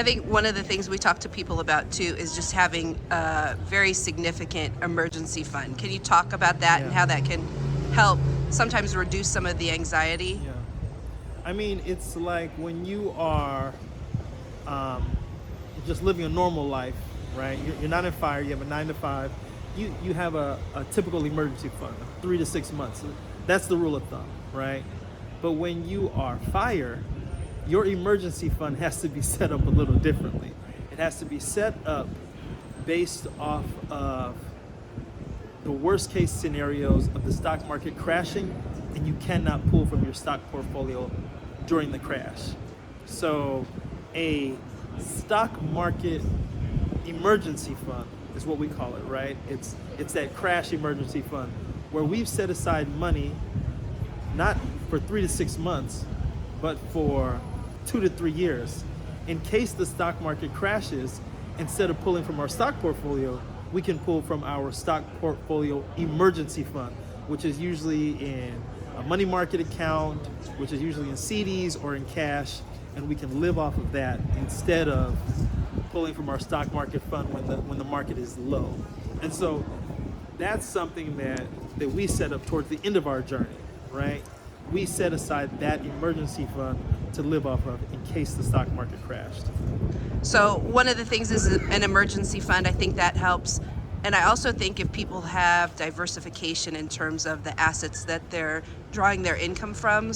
I think one of the things we talk to people about too is just having a very significant emergency fund. Can you talk about that and Yeah. how that can help sometimes reduce some of the anxiety? Yeah. I mean, it's like when you are um, just living a normal life, right? You're not in fire. You have a 9 to 5. You have a typical emergency fund, 3 to 6 months. That's the rule of thumb, right? But when you are fire, your emergency fund has to be set up a little differently. It has to be set up based off of the worst case scenarios of the stock market crashing, and you cannot pull from your stock portfolio during the crash. So, a stock market emergency fund is what we call it, right? It's that crash emergency fund where we've set aside money not for 3 to 6 months, but for 2 to 3 years. In case the stock market crashes, instead of pulling from our stock portfolio, we can pull from our stock portfolio emergency fund, which is usually in a money market account, which is usually in CDs or in cash, and we can live off of that instead of pulling from our stock market fund when the market is low. And so that's something that we set up towards the end of our journey, right? We set aside that emergency fund to live off of in case the stock market crashed. So one of the things is an emergency fund. I think that helps. And I also think if people have diversification in terms of the assets that they're drawing their income from,